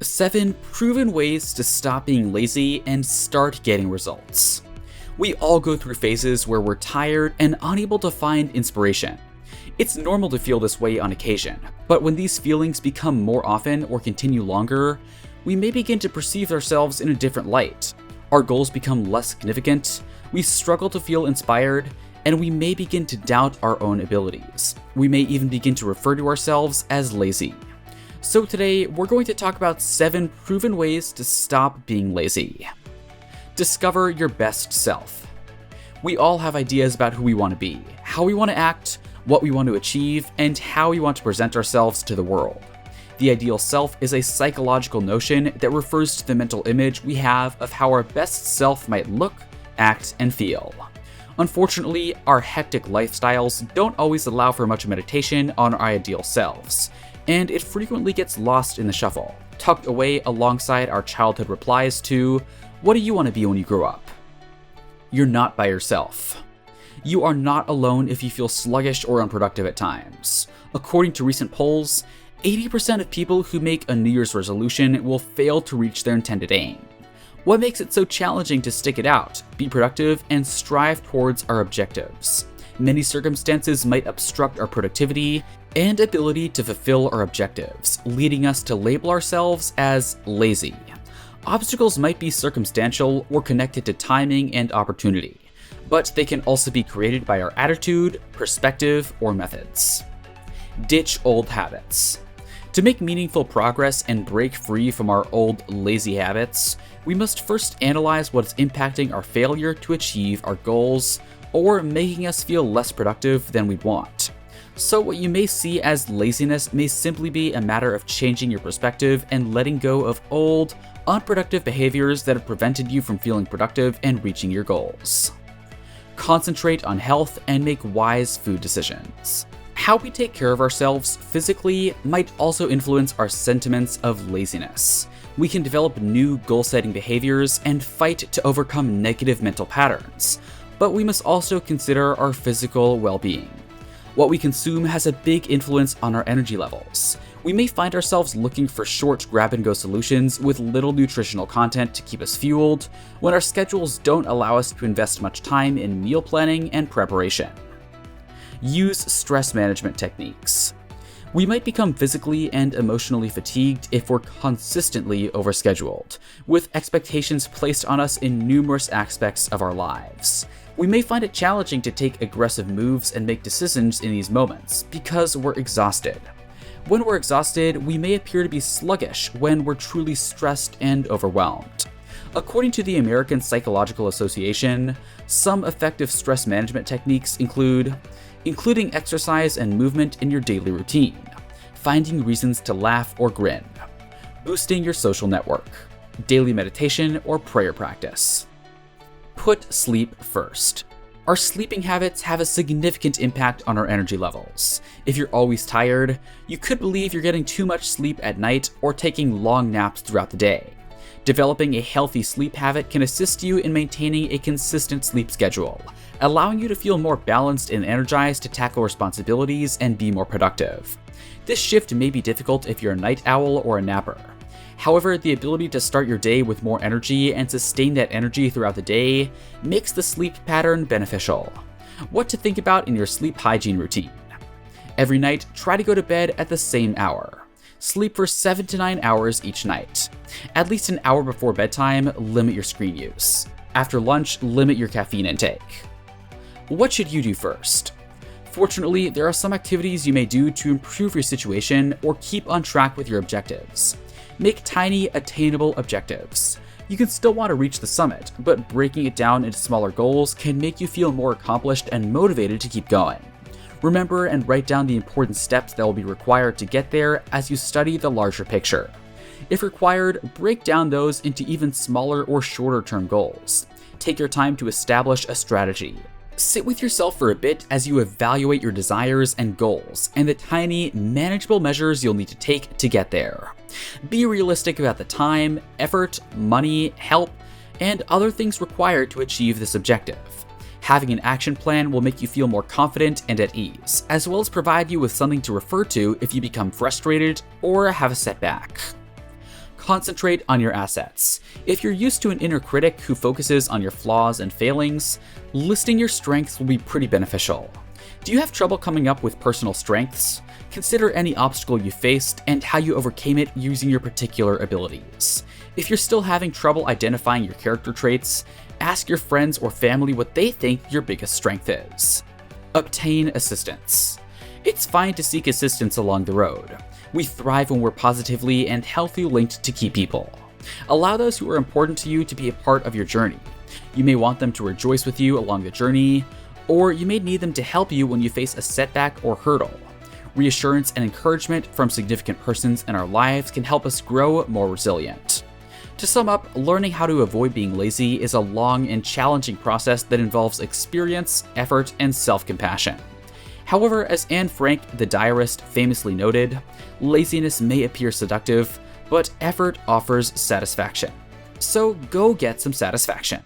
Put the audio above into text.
7 proven ways to stop being lazy and start getting results. We all go through phases where we're tired and unable to find inspiration. It's normal to feel this way on occasion, but when these feelings become more often or continue longer, we may begin to perceive ourselves in a different light. Our goals become less significant, we struggle to feel inspired, and we may begin to doubt our own abilities. We may even begin to refer to ourselves as lazy. So today, we're going to talk about 7 proven ways to stop being lazy. Discover your best self. We all have ideas about who we want to be, how we want to act, what we want to achieve, and how we want to present ourselves to the world. The ideal self is a psychological notion that refers to the mental image we have of how our best self might look, act, and feel. Unfortunately, our hectic lifestyles don't always allow for much meditation on our ideal selves, and it frequently gets lost in the shuffle, tucked away alongside our childhood replies to, "What do you want to be when you grow up?" You're not by yourself. You are not alone if you feel sluggish or unproductive at times. According to recent polls, 80% of people who make a New Year's resolution will fail to reach their intended aim. What makes it so challenging to stick it out, be productive, and strive towards our objectives? Many circumstances might obstruct our productivity and ability to fulfill our objectives, leading us to label ourselves as lazy. Obstacles might be circumstantial or connected to timing and opportunity, but they can also be created by our attitude, perspective, or methods. Ditch old habits. To make meaningful progress and break free from our old lazy habits, we must first analyze what's impacting our failure to achieve our goals or making us feel less productive than we want. So what you may see as laziness may simply be a matter of changing your perspective and letting go of old, unproductive behaviors that have prevented you from feeling productive and reaching your goals. Concentrate on health and make wise food decisions. How we take care of ourselves physically might also influence our sentiments of laziness. We can develop new goal-setting behaviors and fight to overcome negative mental patterns, but we must also consider our physical well-being. What we consume has a big influence on our energy levels. We may find ourselves looking for short grab-and-go solutions with little nutritional content to keep us fueled, when our schedules don't allow us to invest much time in meal planning and preparation. Use stress management techniques. We might become physically and emotionally fatigued if we're consistently overscheduled, with expectations placed on us in numerous aspects of our lives. We may find it challenging to take aggressive moves and make decisions in these moments because we're exhausted. When we're exhausted, we may appear to be sluggish when we're truly stressed and overwhelmed. According to the American Psychological Association, some effective stress management techniques including exercise and movement in your daily routine, finding reasons to laugh or grin, boosting your social network, daily meditation or prayer practice. Put sleep first. Our sleeping habits have a significant impact on our energy levels. If you're always tired, you could believe you're getting too much sleep at night or taking long naps throughout the day. Developing a healthy sleep habit can assist you in maintaining a consistent sleep schedule, allowing you to feel more balanced and energized to tackle responsibilities and be more productive. This shift may be difficult if you're a night owl or a napper. However, the ability to start your day with more energy and sustain that energy throughout the day makes the sleep pattern beneficial. What to think about in your sleep hygiene routine. Every night, try to go to bed at the same hour. Sleep for 7 to 9 hours each night. At least an hour before bedtime, limit your screen use. After lunch, limit your caffeine intake. What should you do first? Fortunately, there are some activities you may do to improve your situation or keep on track with your objectives. Make tiny, attainable objectives. You can still want to reach the summit, but breaking it down into smaller goals can make you feel more accomplished and motivated to keep going. Remember and write down the important steps that will be required to get there as you study the larger picture. If required, break down those into even smaller or shorter term goals. Take your time to establish a strategy. Sit with yourself for a bit as you evaluate your desires and goals and the tiny, manageable measures you'll need to take to get there. Be realistic about the time, effort, money, help, and other things required to achieve this objective. Having an action plan will make you feel more confident and at ease, as well as provide you with something to refer to if you become frustrated or have a setback. Concentrate on your assets. If you're used to an inner critic who focuses on your flaws and failings, listing your strengths will be pretty beneficial. Do you have trouble coming up with personal strengths? Consider any obstacle you faced and how you overcame it using your particular abilities. If you're still having trouble identifying your character traits, ask your friends or family what they think your biggest strength is. Obtain assistance. It's fine to seek assistance along the road. We thrive when we're positively and healthily linked to key people. Allow those who are important to you to be a part of your journey. You may want them to rejoice with you along the journey, or you may need them to help you when you face a setback or hurdle. Reassurance and encouragement from significant persons in our lives can help us grow more resilient. To sum up, learning how to avoid being lazy is a long and challenging process that involves experience, effort, and self-compassion. However, as Anne Frank, the diarist, famously noted, laziness may appear seductive, but effort offers satisfaction. So go get some satisfaction.